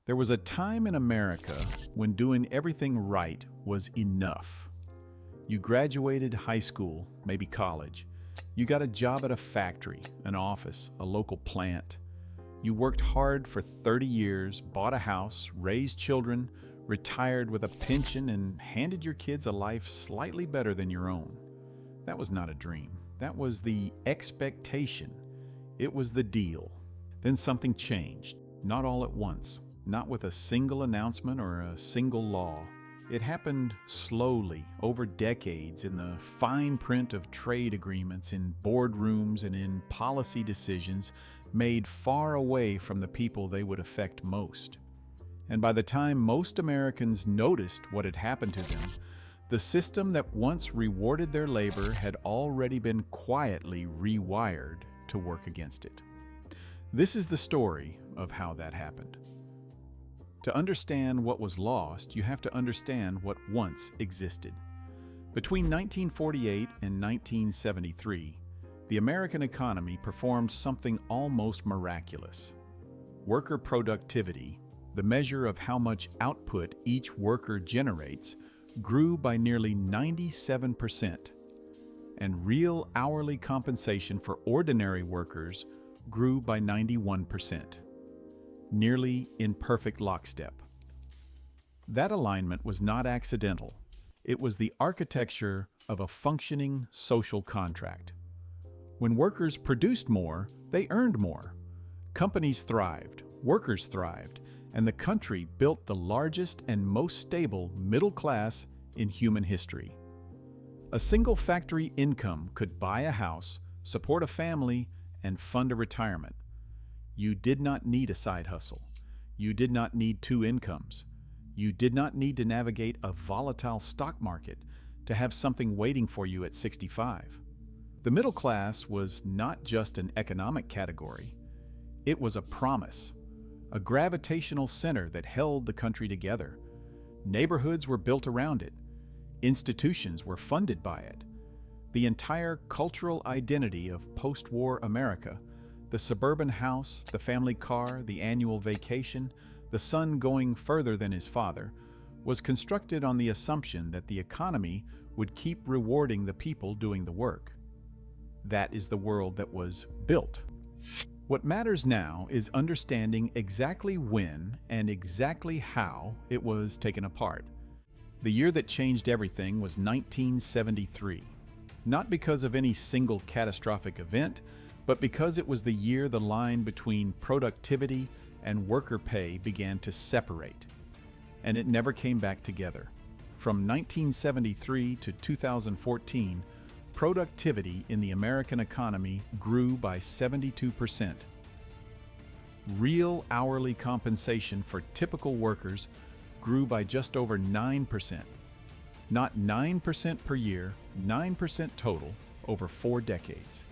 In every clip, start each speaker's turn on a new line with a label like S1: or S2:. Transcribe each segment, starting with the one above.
S1: There was a time in America when doing everything right was enough. You graduated high school, maybe college. You got a job at a factory, an office, a local plant. You worked hard for 30 years, bought a house, raised children, retired with a pension, and handed your kids a life slightly better than your own. That was not a dream. That was the expectation. It was the deal. Then something changed, not all at once, not with a single announcement or a single law. It happened slowly, over decades, in the fine print of trade agreements, in boardrooms, and in policy decisions made far away from the people they would affect most. And by the time most Americans noticed what had happened to them, the system that once rewarded their labor had already been quietly rewired to work against it. This is the story of how that happened. To understand what was lost, you have to understand what once existed. Between 1948 and 1973, the American economy performed something almost miraculous. Worker productivity, the measure of how much output each worker generates, grew by nearly 97%, and real hourly compensation for ordinary workers grew by 91%. Nearly in perfect lockstep. That alignment was not accidental. It was the architecture of a functioning social contract. When workers produced more, they earned more. Companies thrived, workers thrived, and the country built the largest and most stable middle class in human history. A single factory income could buy a house, support a family, and fund a retirement. You did not need a side hustle. You did not need two incomes. You did not need to navigate a volatile stock market to have something waiting for you at 65. The middle class was not just an economic category. It was a promise, a gravitational center that held the country together. Neighborhoods were built around it. Institutions were funded by it. The entire cultural identity of post-war America, the suburban house, the family car, the annual vacation, the son going further than his father, was constructed on the assumption that the economy would keep rewarding the people doing the work. That is the world that was built. What matters now is understanding exactly when and exactly how it was taken apart. The year that changed everything was 1973, not because of any single catastrophic event, but because it was the year the line between productivity and worker pay began to separate, and it never came back together. From 1973 to 2014, productivity in the American economy grew by 72%. Real hourly compensation for typical workers grew by just over 9%. Not 9% per year, 9% total over 4 decades.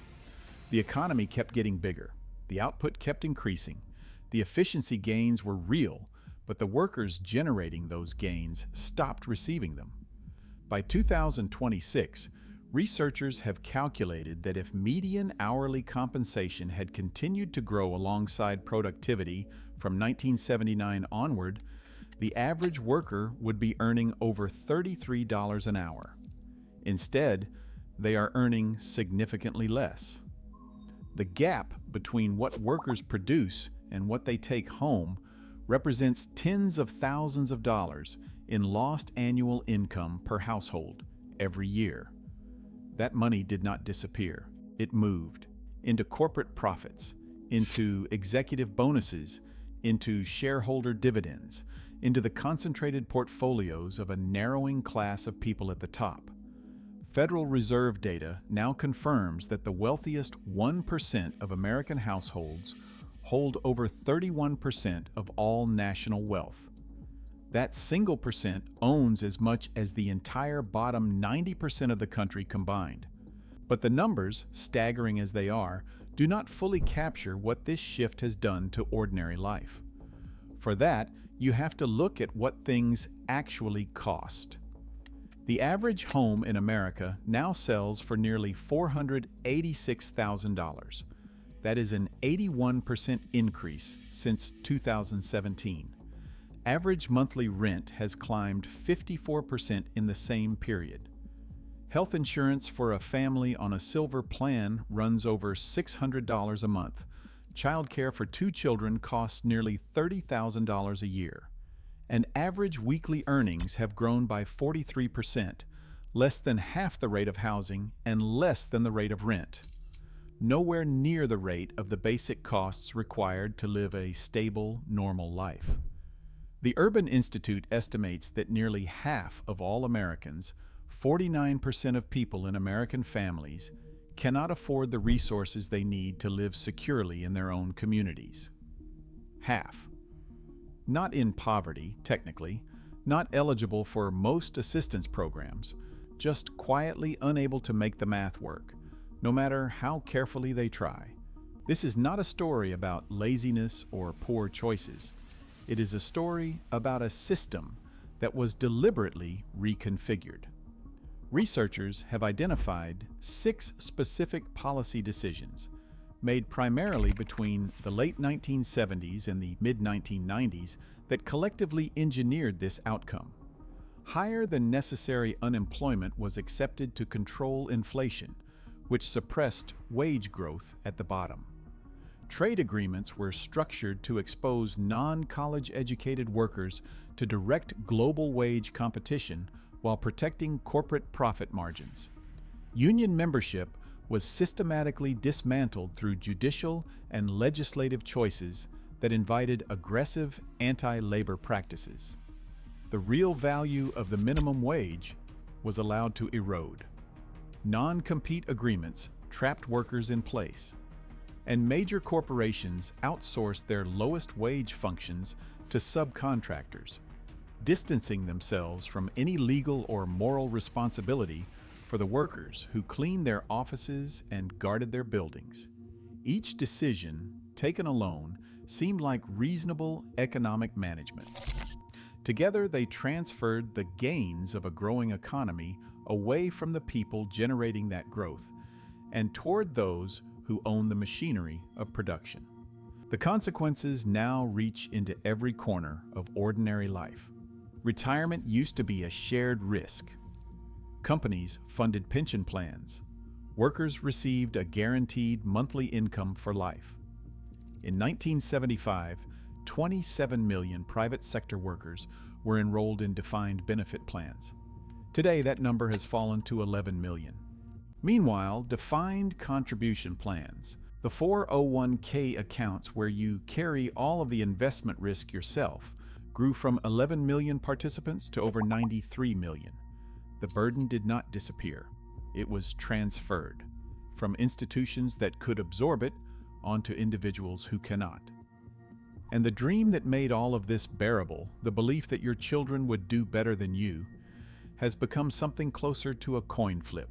S1: The economy kept getting bigger. The output kept increasing. The efficiency gains were real, but the workers generating those gains stopped receiving them. By 2026, researchers have calculated that if median hourly compensation had continued to grow alongside productivity from 1979 onward, the average worker would be earning over $33 an hour. Instead, they are earning significantly less. The gap between what workers produce and what they take home represents tens of thousands of dollars in lost annual income per household every year. That money did not disappear. It moved into corporate profits, into executive bonuses, into shareholder dividends, into the concentrated portfolios of a narrowing class of people at the top. Federal Reserve data now confirms that the wealthiest 1% of American households hold over 31% of all national wealth. That single percent owns as much as the entire bottom 90% of the country combined. But the numbers, staggering as they are, do not fully capture what this shift has done to ordinary life. For that, you have to look at what things actually cost. The average home in America now sells for nearly $486,000. That is an 81% increase since 2017. Average monthly rent has climbed 54% in the same period. Health insurance for a family on a silver plan runs over $600 a month. Childcare for 2 children costs nearly $30,000 a year. And average weekly earnings have grown by 43%, less than half the rate of housing and less than the rate of rent. Nowhere near the rate of the basic costs required to live a stable, normal life. The Urban Institute estimates that nearly half of all Americans, 49% of people in American families, cannot afford the resources they need to live securely in their own communities. Half. Not in poverty, technically, not eligible for most assistance programs, just quietly unable to make the math work, no matter how carefully they try. This is not a story about laziness or poor choices. It is a story about a system that was deliberately reconfigured. Researchers have identified 6 specific policy decisions made primarily between the late 1970s and the mid-1990s that collectively engineered this outcome. Higher than necessary unemployment was accepted to control inflation, which suppressed wage growth at the bottom. Trade agreements were structured to expose non-college educated workers to direct global wage competition while protecting corporate profit margins. Union membership was systematically dismantled through judicial and legislative choices that invited aggressive anti-labor practices. The real value of the minimum wage was allowed to erode. Non-compete agreements trapped workers in place, and major corporations outsourced their lowest wage functions to subcontractors, distancing themselves from any legal or moral responsibility for the workers who cleaned their offices and guarded their buildings. Each decision, taken alone, seemed like reasonable economic management. Together, they transferred the gains of a growing economy away from the people generating that growth and toward those who own the machinery of production. The consequences now reach into every corner of ordinary life. Retirement used to be a shared risk. Companies funded pension plans. Workers received a guaranteed monthly income for life. In 1975, 27 million private sector workers were enrolled in defined benefit plans. Today, that number has fallen to 11 million. Meanwhile, defined contribution plans, the 401k accounts where you carry all of the investment risk yourself, grew from 11 million participants to over 93 million. The burden did not disappear. It was transferred from institutions that could absorb it onto individuals who cannot. And the dream that made all of this bearable, the belief that your children would do better than you, has become something closer to a coin flip.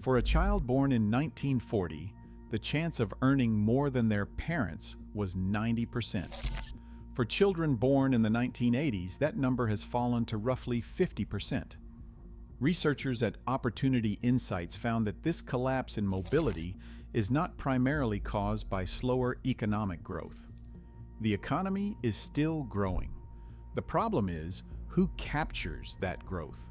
S1: For a child born in 1940, the chance of earning more than their parents was 90%. For children born in the 1980s, that number has fallen to roughly 50%. Researchers at Opportunity Insights found that this collapse in mobility is not primarily caused by slower economic growth. The economy is still growing. The problem is, who captures that growth?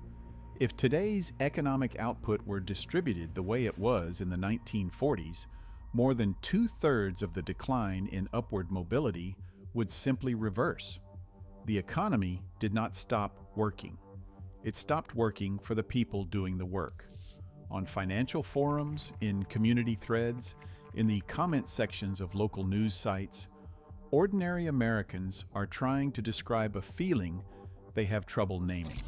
S1: If today's economic output were distributed the way it was in the 1940s, more than 2/3 of the decline in upward mobility would simply reverse. The economy did not stop working. It stopped working for the people doing the work. On financial forums, in community threads, in the comment sections of local news sites, ordinary Americans are trying to describe a feeling they have trouble naming.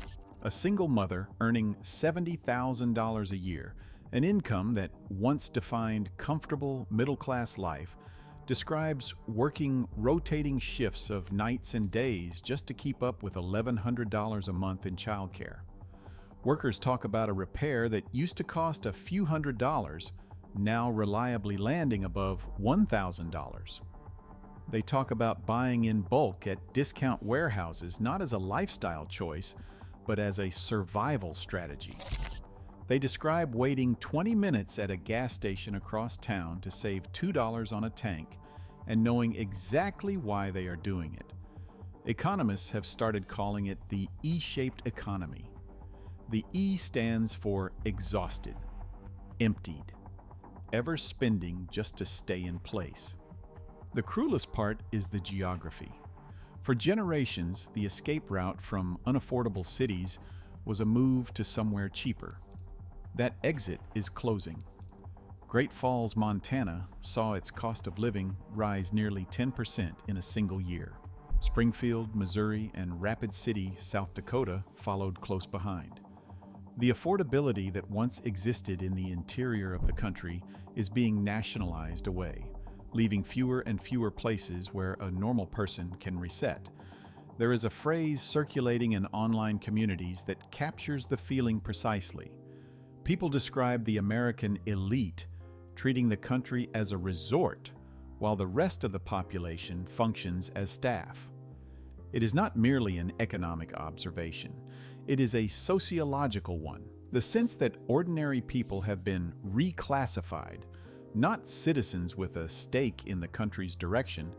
S1: A single mother earning $70,000 a year, an income that once defined comfortable middle-class life, describes working rotating shifts of nights and days just to keep up with $1,100 a month in childcare. Workers talk about a repair that used to cost a few $100s, now reliably landing above $1,000. They talk about buying in bulk at discount warehouses not as a lifestyle choice, but as a survival strategy. They describe waiting 20 minutes at a gas station across town to save $2 on a tank and knowing exactly why they are doing it. Economists have started calling it the E-shaped economy. The E stands for exhausted, emptied, ever spending just to stay in place. The cruelest part is the geography. For generations, the escape route from unaffordable cities was a move to somewhere cheaper. That exit is closing. Great Falls, Montana saw its cost of living rise nearly 10% in a single year. Springfield, Missouri, and Rapid City, South Dakota followed close behind. The affordability that once existed in the interior of the country is being nationalized away, leaving fewer and fewer places where a normal person can reset. There is a phrase circulating in online communities that captures the feeling precisely. People describe the American elite treating the country as a resort, while the rest of the population functions as staff. It is not merely an economic observation. It is a sociological one. The sense that ordinary people have been reclassified, not citizens with a stake in the country's direction,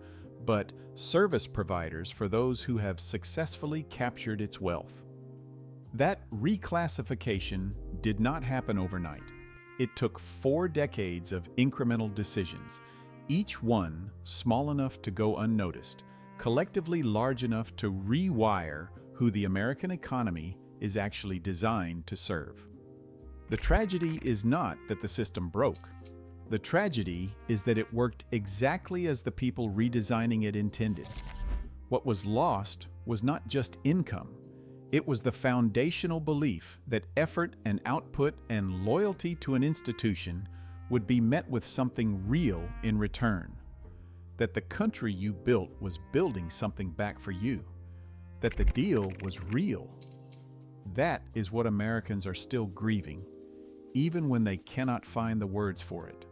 S1: but service providers for those who have successfully captured its wealth. That reclassification did not happen overnight. It took 4 decades of incremental decisions, each one small enough to go unnoticed, collectively large enough to rewire who the American economy is actually designed to serve. The tragedy is not that the system broke. The tragedy is that it worked exactly as the people redesigning it intended. What was lost was not just income. It was the foundational belief that effort and output and loyalty to an institution would be met with something real in return. That the country you built was building something back for you. That the deal was real. That is what Americans are still grieving, even when they cannot find the words for it.